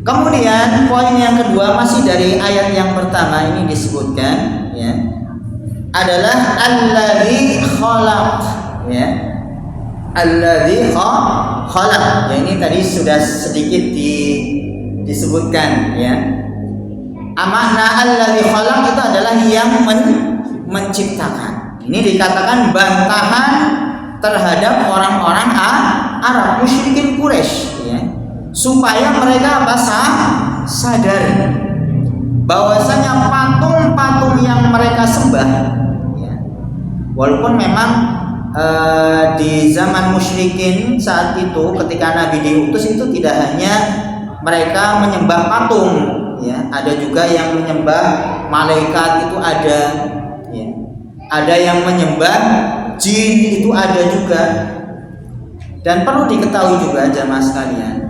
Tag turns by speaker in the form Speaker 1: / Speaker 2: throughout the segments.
Speaker 1: Kemudian poin yang kedua masih dari ayat yang pertama ini disebutkan ya, adalah alladzi khalaq ya. Alladzi khalaq. Ya ini tadi sudah sedikit disebutkan ya. Makna alladzi khalaq itu adalah yang menciptakan. Ini dikatakan bantahan terhadap orang-orang Arab musyrikin Quraisy ya, supaya mereka sadar bahwasanya patung-patung yang mereka sembah ya, walaupun memang di zaman musyrikin saat itu ketika Nabi diutus itu tidak hanya mereka menyembah patung ya, ada juga yang menyembah malaikat itu ada ya, ada yang menyembah jin itu ada juga. Dan perlu diketahui juga jamaah sekalian,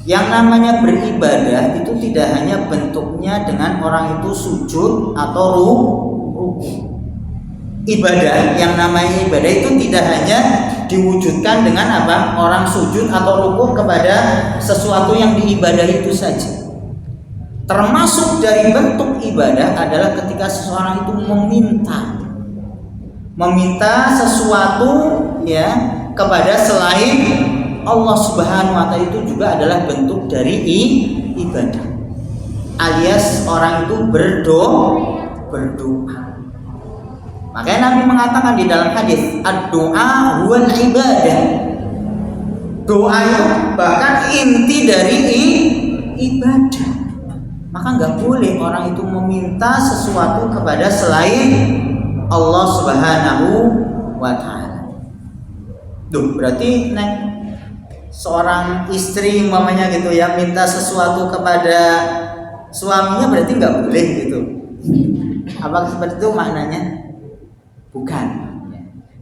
Speaker 1: yang namanya beribadah itu tidak hanya bentuknya dengan orang itu sujud atau ruku. Ibadah, yang namanya ibadah itu tidak hanya diwujudkan dengan apa? Orang sujud atau ruku kepada sesuatu yang diibadahi itu saja. Termasuk dari bentuk ibadah adalah ketika seseorang itu meminta sesuatu ya kepada selain Allah Subhanahu wa ta'ala, itu juga adalah bentuk dari ibadah. Alias orang itu berdoa. Makanya Nabi mengatakan di dalam hadis, ad-du'a huwal ibadah. Doa itu bahkan inti dari ibadah. Maka nggak boleh orang itu meminta sesuatu kepada selain Allah Subhanahu wa ta'ala. Berarti seorang istri umpamanya gitu ya minta sesuatu kepada suaminya berarti nggak boleh gitu. Apakah seperti itu maknanya? Bukan.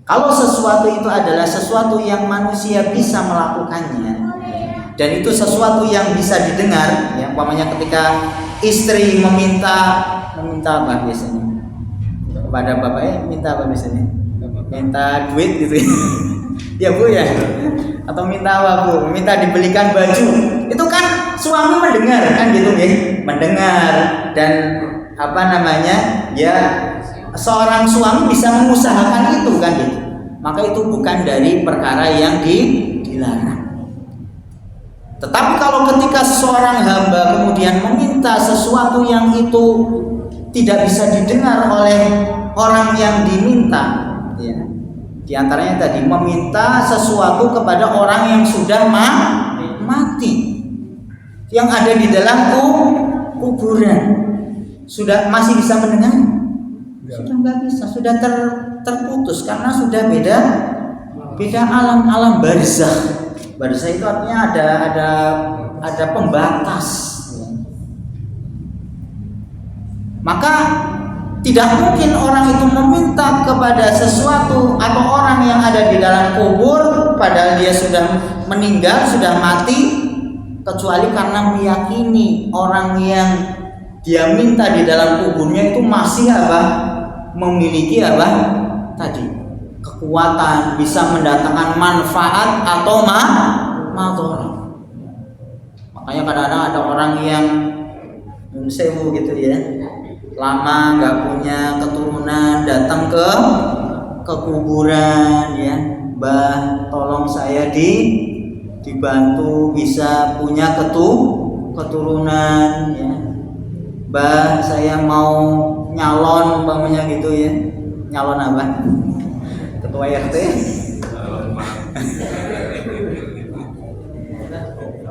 Speaker 1: Kalau sesuatu itu adalah sesuatu yang manusia bisa melakukannya dan itu sesuatu yang bisa didengar ya, umpamanya ketika istri meminta apa biasanya kepada bapaknya, minta apa biasanya? Minta duit gitu ya. Ya Bu ya, atau minta apa Bu? Minta dibelikan baju. Itu kan suami mendengar kan gitu ya, mendengar. Dan apa namanya ya, seorang suami bisa mengusahakan itu kan gitu. Maka itu bukan dari perkara yang dilarang. Tetapi kalau ketika seorang hamba kemudian meminta sesuatu yang itu tidak bisa didengar oleh orang yang diminta ya, di antaranya tadi meminta sesuatu kepada orang yang sudah mati, yang ada di dalam kuburan, sudah masih bisa mendengar? Sudah nggak bisa, sudah terputus karena sudah beda alam barzakh. Barzakh itu artinya ada pembatas. Maka tidak mungkin orang itu meminta kepada sesuatu atau orang yang ada di dalam kubur padahal dia sudah meninggal, sudah mati, kecuali karena meyakini orang yang dia minta di dalam kuburnya itu masih apa? Memiliki apa? Tadi kekuatan, bisa mendatangkan manfaat atau madharat. Makanya kadang-kadang ada orang yang sewu gitu ya, lama nggak punya keturunan, datang ke kuburan ya, Mbah tolong saya dibantu bisa punya keturunan ya, Mbah saya mau nyalon umpamanya gitu ya. Nyalon apa? Ketua RT.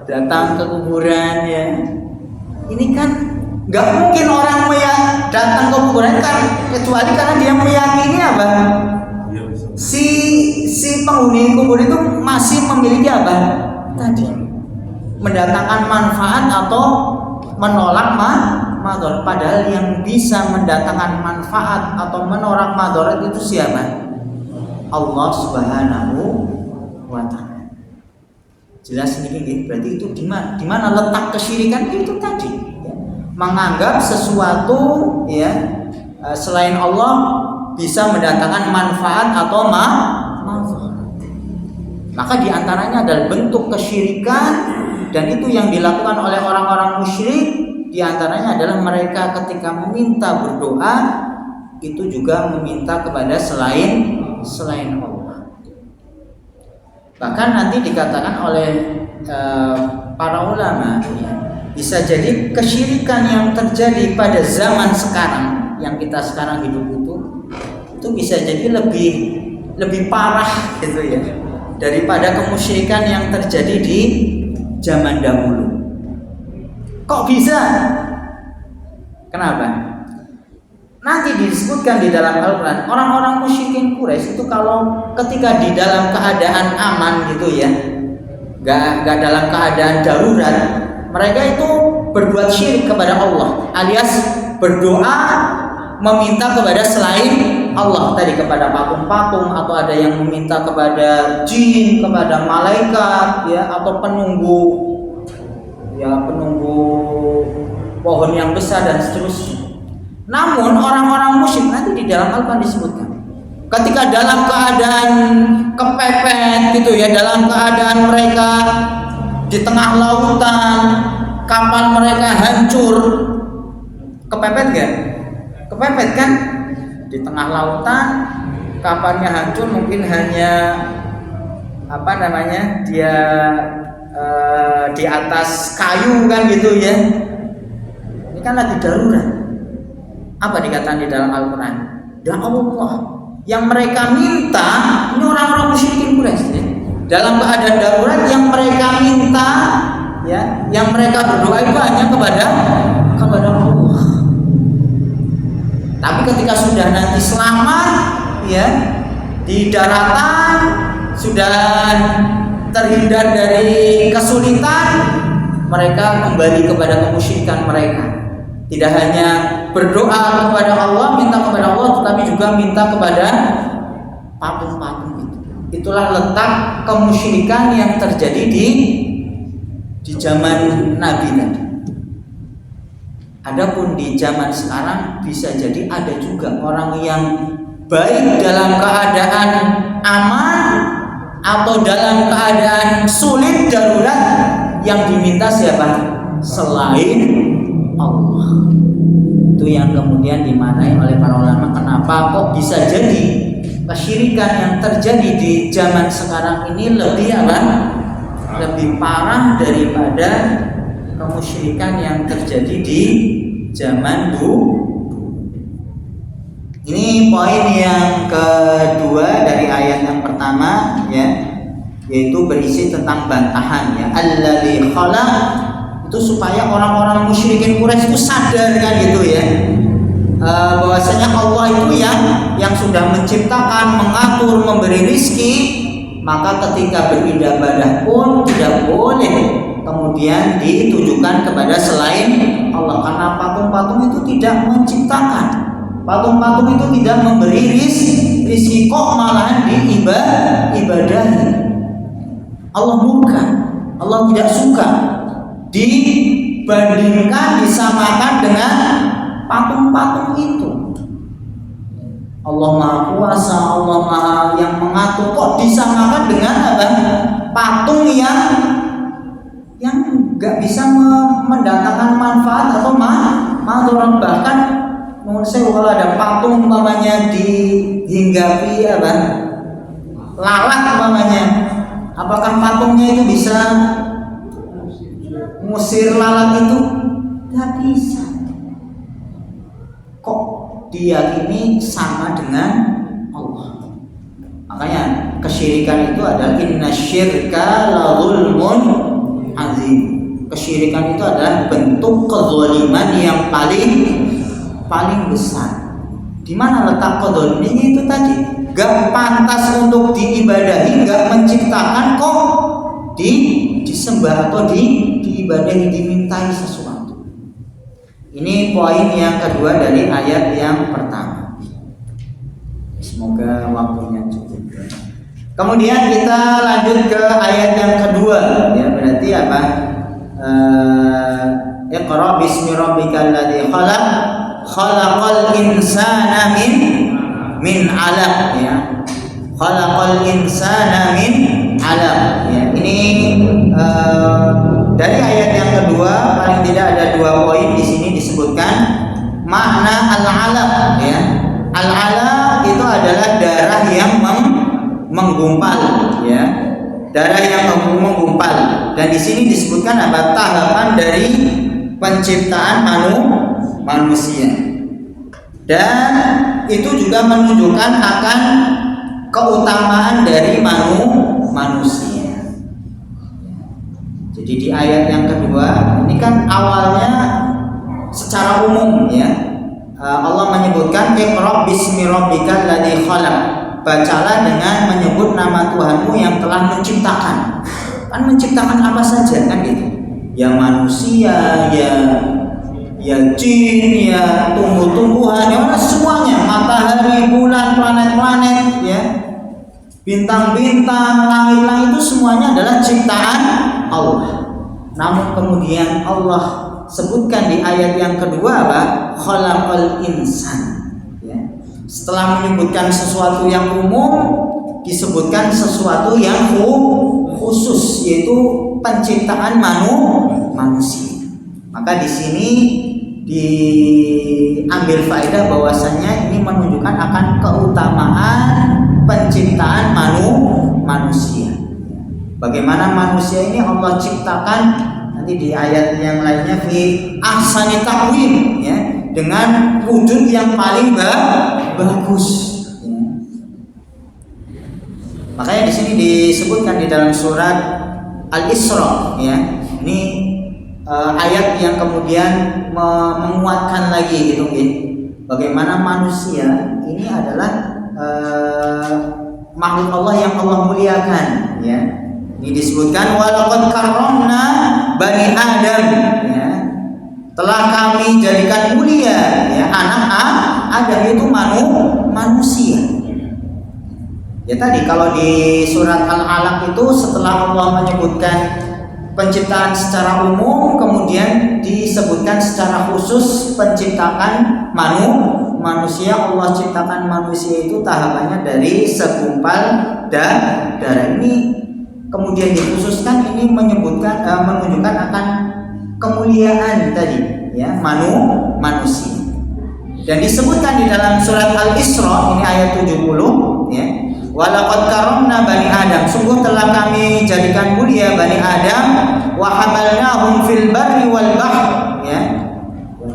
Speaker 1: Datang ke kuburan ya. Ini kan nggak mungkin orang datang ke kuburan kan kecuali karena dia meyakini apa? Si penghuni kubur itu masih memiliki apa? Tadi mendatangkan manfaat atau menolak madharat. Padahal yang bisa mendatangkan manfaat atau menolak madharat itu siapa? Allah Subhanahu wa ta'ala. Jelas ini berarti itu di mana letak kesyirikan itu tadi ya. Menganggap sesuatu ya selain Allah bisa mendatangkan manfaat atau madharat. Maka diantaranya adalah bentuk kesyirikan, dan itu yang dilakukan oleh orang-orang musyrik di antaranya adalah mereka ketika meminta berdoa itu juga meminta kepada selain Allah. Bahkan nanti dikatakan oleh para ulama, ya, bisa jadi kesyirikan yang terjadi pada zaman sekarang yang kita sekarang hidup itu bisa jadi lebih parah gitu ya daripada kemusyrikan yang terjadi di zaman dahulu. Kok bisa? Kenapa? Nanti disebutkan di dalam Al-Quran, orang-orang musyrikin Quraisy itu kalau ketika di dalam keadaan aman gitu ya, gak dalam keadaan darurat, mereka itu berbuat syirik kepada Allah, alias berdoa meminta kepada selain Allah, tadi kepada patung-patung, atau ada yang meminta kepada jin, kepada malaikat, ya, atau penunggu pohon yang besar dan seterusnya. Namun orang-orang musyrik nanti di dalam Al-Quran disebutkan ketika dalam keadaan kepepet gitu ya, dalam keadaan mereka di tengah lautan, kapal mereka hancur, kepepet gak? Kepepet kan? Di tengah lautan, kapalnya hancur, mungkin hanya dia di atas kayu kan gitu ya. Ini kan lagi darurat. Apa dikatakan di dalam Al-Quran? Dan Allah yang mereka minta, ini orang-orang musyrikin Quraisy ya, dalam keadaan darurat yang mereka minta, ya, yang mereka berdoa itu hanya kepada Allah. Tapi ketika sudah nanti selamat, ya, di daratan, sudah terhindar dari kesulitan, mereka kembali kepada kemusyrikan mereka. Tidak hanya berdoa kepada Allah, minta kepada Allah, tetapi juga minta kepada patung-patung itu. Itulah letak kemusyrikan yang terjadi di zaman Nabi tadi. Adapun di zaman sekarang bisa jadi ada juga orang yang baik dalam keadaan aman atau dalam keadaan sulit darurat, yang diminta siapa? Selain Allah. Itu yang kemudian dimaknai oleh para ulama, kenapa kok bisa jadi kesyirikan yang terjadi di zaman sekarang ini lebih parah daripada kemusyrikan yang terjadi di zaman dulu. Ini poin yang kedua dari ayat yang pertama, ya, yaitu berisi tentang bantahan, ya, alladzi khalaq, itu supaya orang-orang musyrikin Quraisy itu sadar kan gitu ya, bahwasanya Allah itu yang sudah menciptakan, mengatur, memberi rizki. Maka ketika beribadah pun tidak boleh kemudian ditujukan kepada selain Allah, karena patung-patung itu tidak menciptakan, patung-patung itu tidak memberi rizki, kok malahan diibadahi. Allah murka, Allah tidak suka dibandingkan, disamakan dengan patung-patung itu. Allah Maha Kuasa, Allah Maha yang mengatur, kok disamakan dengan apa? Patung yang nggak bisa mendatangkan manfaat atau manfaat. Bahkan menurut saya kalau ada patung umpamanya dihinggapi apa? Lalat umpamanya, apakah patungnya itu bisa ngusir lalat itu? Tidak bisa. Kok diyakini sama dengan Allah? Makanya kesyirikan itu adalah innasyirka la zulmun azim. Kesyirikan itu adalah bentuk kezaliman yang paling besar. Di mana letak kezaliman itu tadi? Gak pantas untuk diibadahi, gak menciptakan, kok disembah atau diibadahi, dimintai sesuatu. Ini poin yang kedua dari ayat yang pertama. Semoga waktunya cukup. Kemudian kita lanjut ke ayat yang kedua, ya, berarti apa? Iqra bismi rabbikal ladzi khalaq, khalaqal insana min 'alaq, ya. Khalaqal insana min 'alaq, ya. Ini dari ayat yang kedua paling tidak ada 2 poin di sini disebutkan makna al-alaq ya. Al-alaq itu adalah darah yang menggumpal ya. Darah yang menggumpal, dan di sini disebutkan apa? Tahapan dari penciptaan manusia. Dan itu juga menunjukkan akan keutamaan dari manusia. Jadi di ayat yang kedua ini kan awalnya secara umum ya. Allah menyebutkan Iqra bismi rabbikal ladzi khalaq. Bacalah dengan menyebut nama Tuhanmu yang telah menciptakan. Kan menciptakan apa saja kan gitu. Ya manusia, ya jin, ya tumbuh-tumbuhan, ya semuanya, matahari, bulan, planet-planet, ya bintang-bintang, langit-langit itu semuanya adalah ciptaan Allah. Namun kemudian Allah sebutkan di ayat yang kedua apa? Khalaqal insan. Setelah menyebutkan sesuatu yang umum, disebutkan sesuatu yang khusus, yaitu penciptaan manusia. Maka di sini diambil faedah bahwasanya ini menunjukkan akan keutamaan penciptaan manusia. Bagaimana manusia ini Allah ciptakan nanti di ayat yang lainnya fi ahsani taqwim ya, dengan wujud yang paling bagus. Ya. Makanya di sini disebutkan di dalam surat Al-Isra ya. Ini ayat yang kemudian menguatkan lagi gitu ya. Bagaimana manusia ini adalah makhluk Allah yang Allah muliakan ya. Ini disebutkan walaqad karramna bani Adam ya. Telah kami jadikan mulia ya anak Adam itu manusia. Ya tadi kalau di surat Al-Alaq itu setelah Allah menyebutkan penciptaan secara umum, kemudian disebutkan secara khusus penciptaan manusia. Allah ciptakan manusia itu tahapannya dari segumpal darah. Ini kemudian dikhususkan, ini menunjukkan akan kemuliaan tadi ya manusia. Dan disebutkan di dalam surat Al-Isra ini ayat 70 ya. Walaqad karramna bani Adam, sungguh telah kami jadikan mulia bani Adam, wa hamalnahum fil barri wal bahr ya.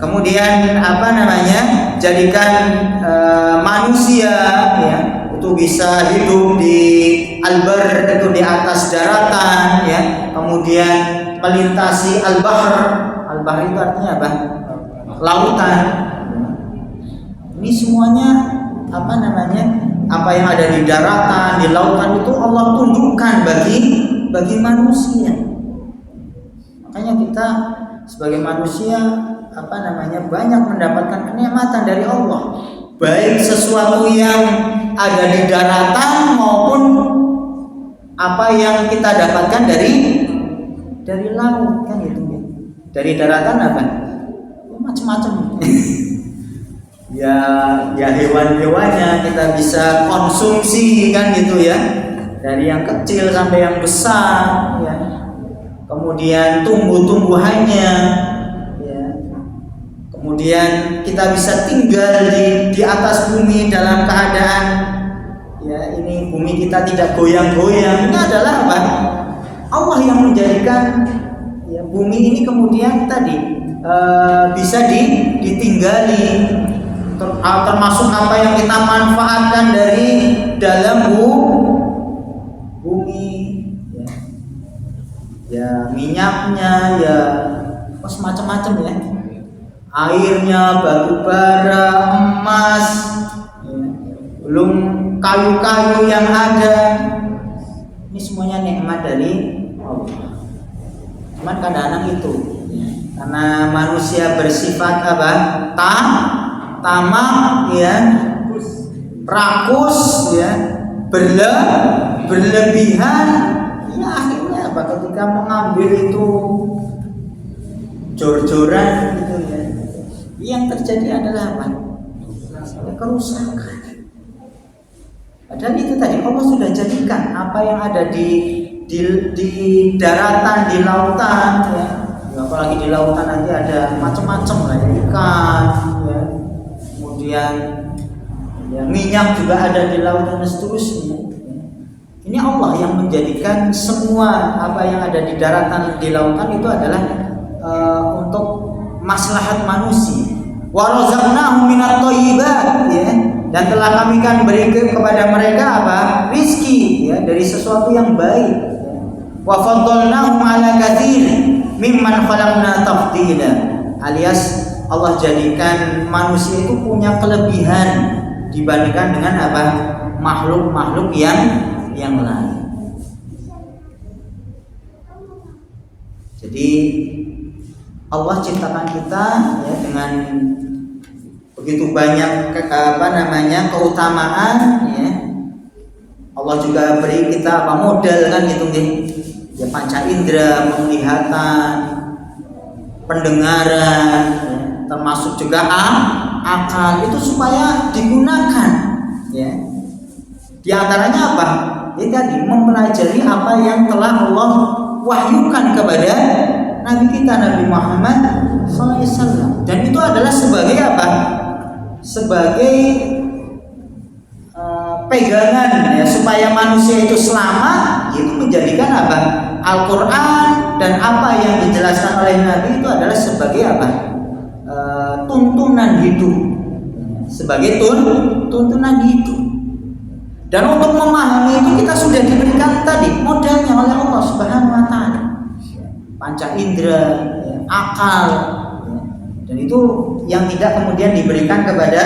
Speaker 1: Kemudian jadikan manusia ya itu bisa hidup di al-bar, itu di atas daratan ya. Kemudian melintasi al-bahr. Al-bahr itu artinya apa? Lautan. Ini semuanya apa yang ada di daratan, di lautan itu Allah tunjukkan bagi manusia. Makanya kita sebagai manusia banyak mendapatkan kenikmatan dari Allah, baik sesuatu yang ada di daratan maupun apa yang kita dapatkan dari laut kan gitu ya. Dari daratan apa? Macam-macam. ya hewan-hewannya kita bisa konsumsi kan gitu ya, dari yang kecil sampai yang besar ya. Kemudian tumbuh-tumbuhannya ya. Kemudian kita bisa tinggal di atas bumi dalam keadaan ya ini bumi kita tidak goyang-goyang. Ini adalah apa? Allah yang menjadikan ya, bumi ini kemudian tadi bisa ditinggali, termasuk apa yang kita manfaatkan dari dalam bumi ya minyaknya ya macam-macam ya, airnya, batu bara, emas ya. Belum kayu-kayu yang ada, ini semuanya nikmat dari Allah. Cuman kadang-kadang itu karena manusia bersifat apa? Tamak ya, rakus ya, berlebihan ya, akhirnya apa? Ketika mengambil itu jor-joran gitu ya, yang terjadi adalah apa? Kerusakan. Padahal itu tadi Allah sudah jadikan apa yang ada di di daratan, di lautan, ya. Apalagi di lautan nanti ada macam-macam lah, ya. Ikan, ya. Kemudian ya, minyak juga ada di lautan dan seterusnya. Ini Allah yang menjadikan semua apa yang ada di daratan, di lautan itu adalah untuk maslahat manusia. Wa razaqnahum minat thayyibat, ya. Dan telah kami kan beri kepada mereka apa? Rizki, ya, dari sesuatu yang baik. Wa faddalnahum ala katsirin mimman khalaqna tafdila. Alias Allah jadikan manusia itu punya kelebihan dibandingkan dengan apa? Makhluk-makhluk yang lain. Jadi Allah ciptakan kita, ya, dengan begitu banyak keutamaan, ya. Allah juga beri kita apa modal kan gitu nih. Ya, panca indera, penglihatan, pendengaran, ya, termasuk juga akal itu supaya digunakan, ya. Di antaranya apa? Ini tadi mempelajari apa yang telah Allah wahyukan kepada Nabi kita Nabi Muhammad SAW. Dan itu adalah sebagai apa? Sebagai pegangan, ya, supaya manusia itu selamat. Itu menjadikan apa? Al-Quran dan apa yang dijelaskan oleh Nabi itu adalah sebagai apa? Tuntunan hidup. Sebagai tuntunan hidup. Dan untuk memahami itu kita sudah diberikan tadi modalnya oleh Allah Subhanahu wa taala. Panca indera, ya, akal, ya. Dan itu yang tidak kemudian diberikan kepada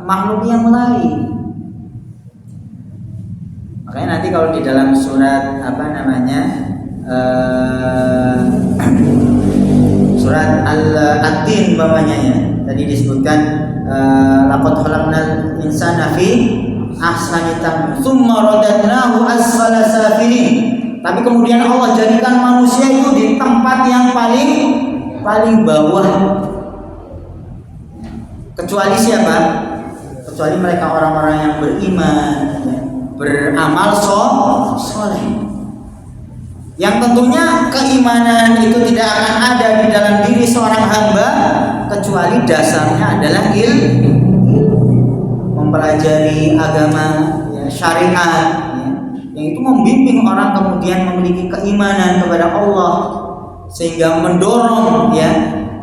Speaker 1: makhluk yang lain. Makanya nanti kalau di dalam surat surat Al-Tin umpamanya, ya, tadi disebutkan laqad khalaqnal insana fi ahsani taqwim tsumma radadnahu asfala safilin. Tapi kemudian Allah jadikan manusia itu di tempat yang paling bawah. Kecuali siapa? Kecuali mereka orang-orang yang beriman, ya, beramal soleh. Yang tentunya keimanan itu tidak akan ada di dalam diri seorang hamba kecuali dasarnya adalah ilmu, mempelajari agama, ya, syariat, ya, yang itu membimbing orang kemudian memiliki keimanan kepada Allah sehingga mendorong, ya,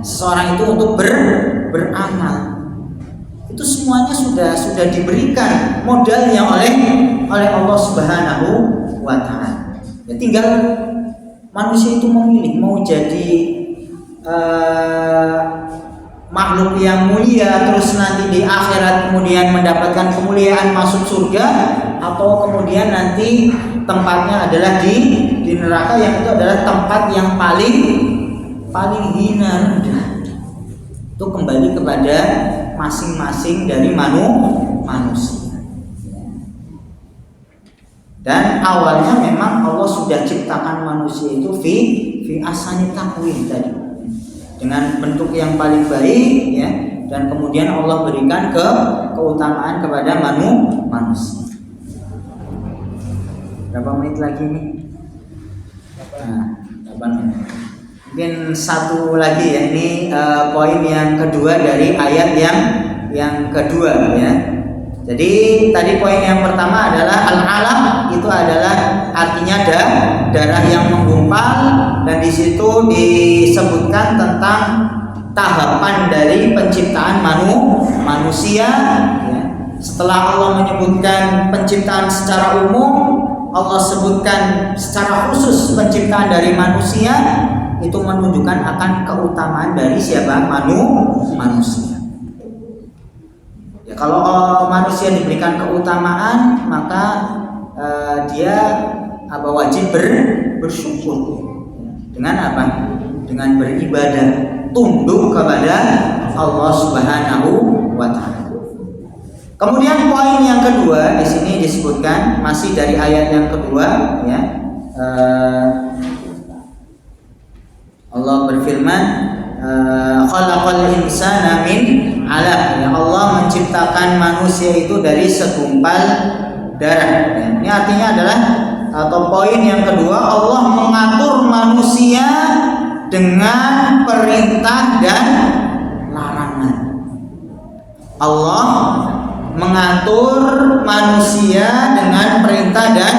Speaker 1: seseorang itu untuk beramal. Itu semuanya sudah diberikan modalnya oleh Allah Subhanahu wa taala. Ya, tinggal manusia itu memilih mau jadi makhluk yang mulia terus nanti di akhirat kemudian mendapatkan kemuliaan masuk surga, atau kemudian nanti tempatnya adalah di neraka yang itu adalah tempat yang paling hina. Itu kembali kepada masing-masing dari manusia. Dan awalnya memang Allah sudah ciptakan manusia itu fi ahsani taqwim tadi, dengan bentuk yang paling baik, ya, dan kemudian Allah berikan keutamaan kepada manusia. Berapa menit lagi nih? 8 menit. Mungkin satu lagi, ya, ini poin yang kedua dari ayat yang kedua, ya. Jadi tadi poin yang pertama adalah al-alam, itu adalah artinya darah yang menggumpal, dan di situ disebutkan tentang tahapan dari penciptaan manusia, ya. Setelah Allah menyebutkan penciptaan secara umum, Allah sebutkan secara khusus penciptaan dari manusia. Itu menunjukkan akan keutamaan dari siapa? Manusia. Ya, kalau manusia diberikan keutamaan, maka dia wajib bersyukur. Dengan apa? Dengan beribadah, tunduk kepada Allah Subhanahu wa taala. Kemudian poin yang kedua di sini disebutkan masih dari ayat yang kedua, ya. Allah berfirman, khalaqal insana min 'alaq. Ya, Allah menciptakan manusia itu dari segumpal darah. Ya, ini artinya adalah atau poin yang kedua, Allah mengatur manusia dengan perintah dan larangan. Allah mengatur manusia dengan perintah dan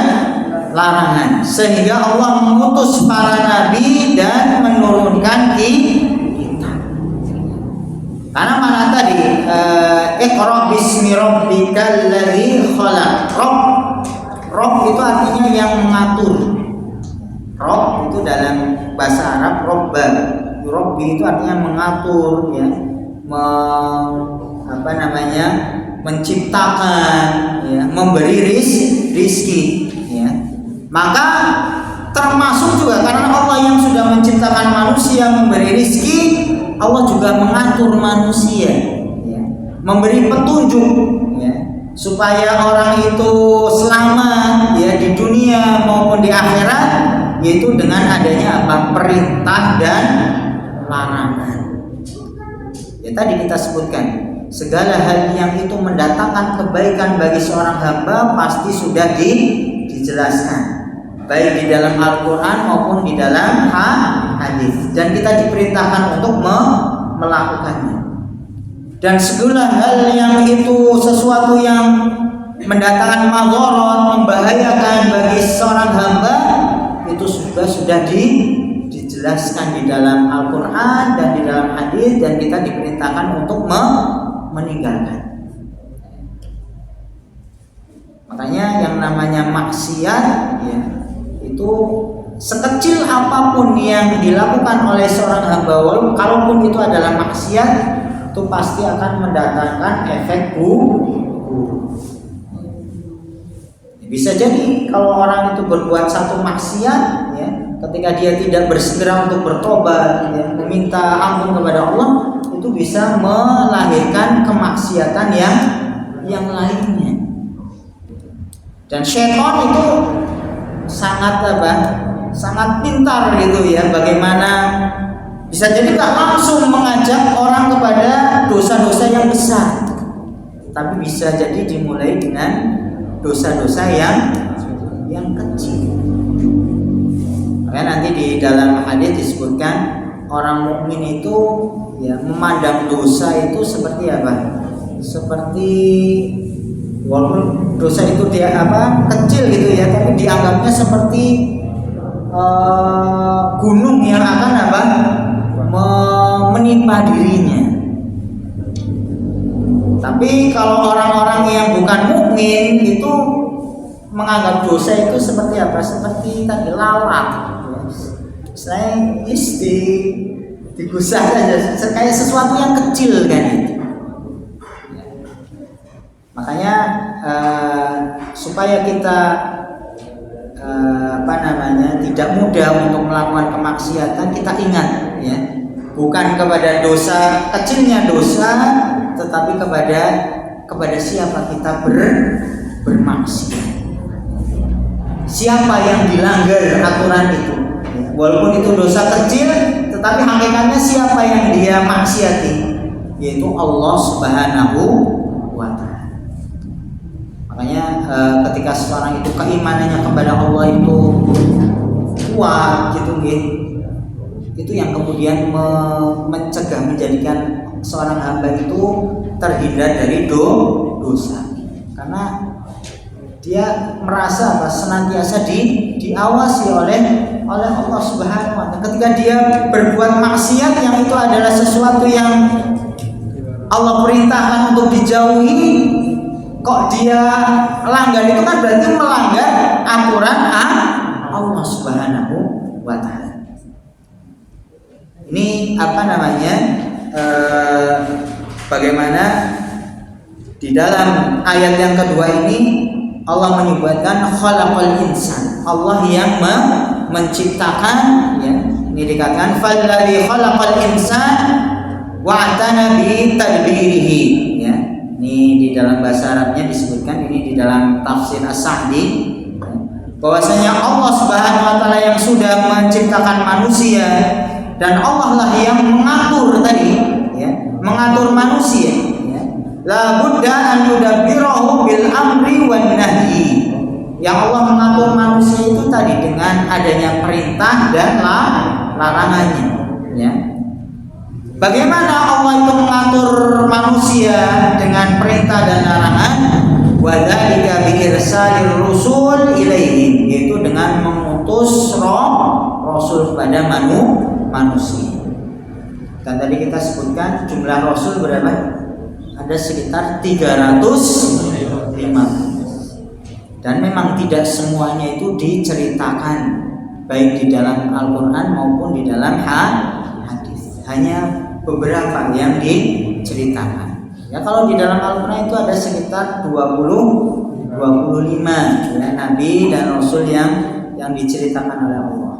Speaker 1: larangan, sehingga Allah mengutus para nabi dan menurunkan kitab. Karena mana tadi Iqra bismi rabbikal ladzi khalaq. Rob itu artinya yang mengatur. Rob itu dalam bahasa Arab robba. Robbi itu artinya mengatur, ya, menciptakan, ya, memberi rizki, ya. Maka termasuk juga karena Allah yang sudah menciptakan manusia, memberi rizki, Allah juga mengatur manusia, ya, memberi petunjuk, ya, supaya orang itu selamat, ya, di dunia maupun di akhirat, yaitu dengan adanya apa? Perintah dan larangan. Ya, tadi kita sebutkan segala hal yang itu mendatangkan kebaikan bagi seorang hamba pasti sudah dijelaskan, baik di dalam Al-Quran maupun di dalam hadis, dan kita diperintahkan untuk melakukannya. Dan segala hal yang itu sesuatu yang mendatangkan madharat, membahayakan bagi seorang hamba, itu sudah dijelaskan di dalam Al-Quran dan di dalam hadis, dan kita diperintahkan untuk meninggalkan. Makanya yang namanya maksiat, ya, itu sekecil apapun yang dilakukan oleh seorang hamba, kalaupun itu adalah maksiat, itu pasti akan mendatangkan efek buruk. Bisa jadi kalau orang itu berbuat satu maksiat, ya, ketika dia tidak bersegera untuk bertobat, ya, meminta ampun kepada Allah, itu bisa melahirkan kemaksiatan yang lainnya. Dan syaitan itu sangat pintar gitu, ya, bagaimana bisa jadi tak langsung mengajak orang kepada dosa-dosa yang besar, tapi bisa jadi dimulai dengan dosa-dosa yang kecil. Makanya nanti di dalam hadis disebutkan orang mukmin itu, ya, memandang dosa itu seperti apa? Seperti walaupun dosa itu dia kecil gitu, ya, tapi dianggapnya seperti gunung yang akan menimpa dirinya. Tapi kalau orang-orang yang bukan mukmin itu menganggap dosa itu seperti apa? Seperti tadi lalat. Saya digusah saja, kayak sesuatu yang kecil kan itu. Makanya supaya kita tidak mudah untuk melakukan kemaksiatan, kita ingat, ya, bukan kepada dosa kecilnya dosa, tetapi kepada siapa kita bermaksiat, siapa yang dilanggar aturan itu, ya, walaupun itu dosa kecil, tetapi hakikatnya siapa yang dia maksiati, yaitu Allah Subhanahu wa Ta'ala. Makanya ketika seorang itu keimanannya kepada Allah itu kuat gitu, itu yang kemudian mencegah, menjadikan seorang hamba itu terhindar dari dosa, karena dia merasa senantiasa diawasi oleh Allah Subhanahu wa Ta'ala. Ketika dia berbuat maksiat yang itu adalah sesuatu yang Allah perintahkan untuk dijauhi, kok dia langgar, itu kan berarti melanggar aturan Allah Subhanahu wa Ta'ala. Ini bagaimana di dalam ayat yang kedua ini Allah menyebutkan khalaqal insan, Allah yang menciptakan, ya, ini dikatakan falladzi khalaqal insan wa'tana bi tadbirihi, ya. Ini di dalam bahasa Arabnya disebutkan, ini di dalam tafsir As-Sa'di, bahwasanya Allah Subhanahu wa Ta'ala yang sudah menciptakan manusia, dan Allah lah yang mengatur tadi, ya, mengatur manusia, ya, la budda an yudabbirahu bil amri wan nahyi. Yang Allah mengatur manusia itu tadi dengan adanya perintah dan larangannya, ya. Bagaimana Allah itu mengatur manusia dengan perintah dan larangan? Wa dzalika bi irsalir rusul ilaihim, yaitu dengan mengutus rasul kepada manusia. Dan tadi kita sebutkan jumlah rasul berapa? Ada sekitar 350. Dan memang tidak semuanya itu diceritakan baik di dalam Al-Qur'an maupun di dalam hadis. Hanya beberapa yang diceritakan. Ya, kalau di dalam Al-Qur'an itu ada sekitar 25 ya, nabi dan rasul yang diceritakan oleh Allah.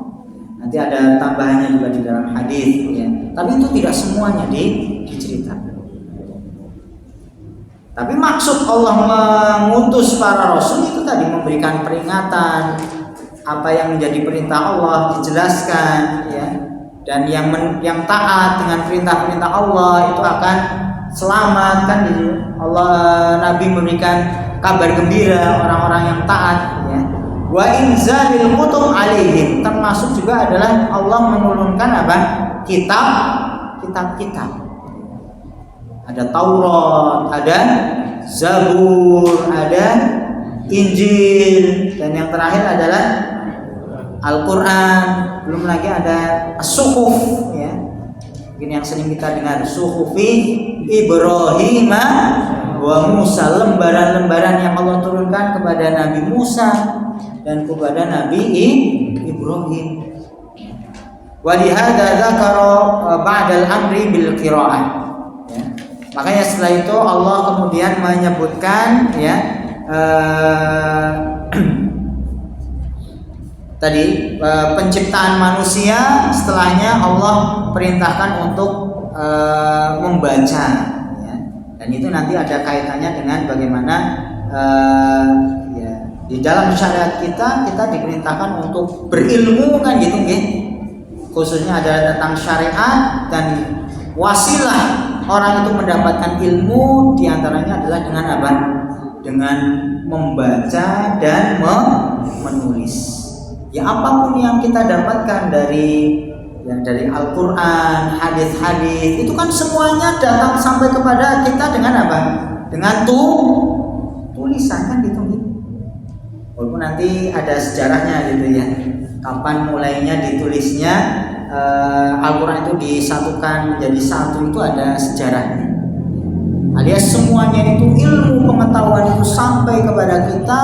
Speaker 1: Nanti ada tambahannya juga di dalam hadis ya. Tapi itu tidak semuanya diceritakan. Tapi maksud Allah mengutus para rasul itu tadi memberikan peringatan, apa yang menjadi perintah Allah dijelaskan ya. Dan yang taat dengan perintah-perintah Allah itu akan selamat kan gitu. Allah Nabi memberikan kabar gembira orang-orang yang taat ya. Wa inzalil kutub alaihim, termasuk juga adalah Allah menurunkan apa? Kitab. Ada Taurat, ada Zabur, ada Injil, dan yang terakhir adalah Al-Quran. Belum lagi ada As-Suhuf ya. Mungkin yang sering kita dengar, Suhufi Ibrahim wa Musa, lembaran-lembaran yang Allah turunkan kepada Nabi Musa dan kepada Nabi Ibrahim. Wa lihadza dzakara ba'dal amri bil qiraah. Makanya setelah itu Allah kemudian menyebutkan ya tadi penciptaan manusia, setelahnya Allah perintahkan untuk membaca ya. Dan itu nanti ada kaitannya dengan bagaimana ya, di dalam syariat kita diperintahkan untuk berilmu kan gitu ya. Khususnya adalah tentang syariat, dan wasilah orang itu mendapatkan ilmu diantaranya adalah dengan apa? Dengan membaca dan menulis. Ya, apapun yang kita dapatkan dari Al-Quran, hadis-hadis, itu kan semuanya datang sampai kepada kita dengan apa? Dengan tulisan kan gitu. Walaupun nanti ada sejarahnya gitu ya. Kapan mulainya ditulisnya Al-Quran itu disatukan menjadi satu, itu ada sejarahnya. Alias semuanya itu ilmu pengetahuan itu sampai kepada kita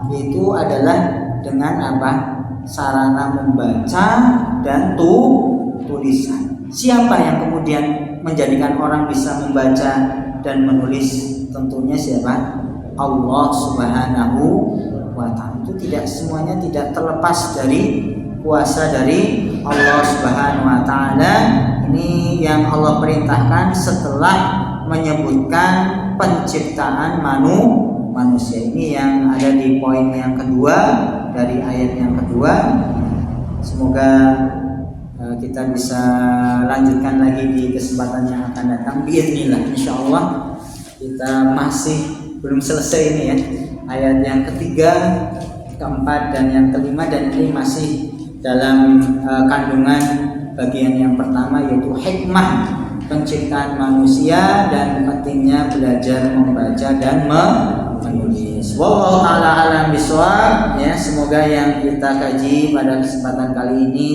Speaker 1: itu adalah dengan apa? Sarana membaca dan tulisan. Siapa yang kemudian menjadikan orang bisa membaca dan menulis? Tentunya siapa? Allah Subhanahu wa ta'ala. Itu tidak semuanya tidak terlepas dari kuasa dari Allah Subhanahu wa ta'ala. Ini yang Allah perintahkan setelah menyebutkan penciptaan manusia. Ini yang ada di poin yang kedua dari ayat yang kedua. Semoga kita bisa lanjutkan lagi di kesempatan yang akan datang. Biiznillah, insyaallah kita masih belum selesai ini ya. Ayat yang ketiga, keempat, dan yang kelima, dan ini masih dalam kandungan bagian yang pertama, yaitu hikmah penciptaan manusia dan pentingnya belajar membaca dan menulis. Wallahu ta'ala alam bisawab ya. Semoga yang kita kaji pada kesempatan kali ini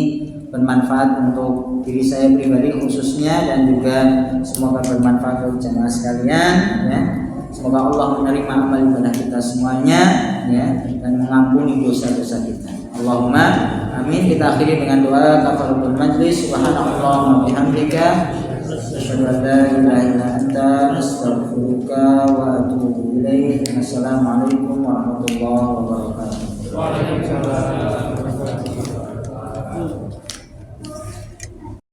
Speaker 1: bermanfaat untuk diri saya pribadi khususnya, dan juga semoga bermanfaat untuk jemaah sekalian ya. Semoga Allah menerima amal ibadah kita semuanya ya, dan mengampuni dosa-dosa kita. Allahumma amin. Kita akhiri dengan doa kafaratul majlis. Subhanallah wa bihamdika, asyhadu an la ilaha illa anta, astaghfiruka wa atubu ilaik. Assalamualaikum warahmatullahi wabarakatuh.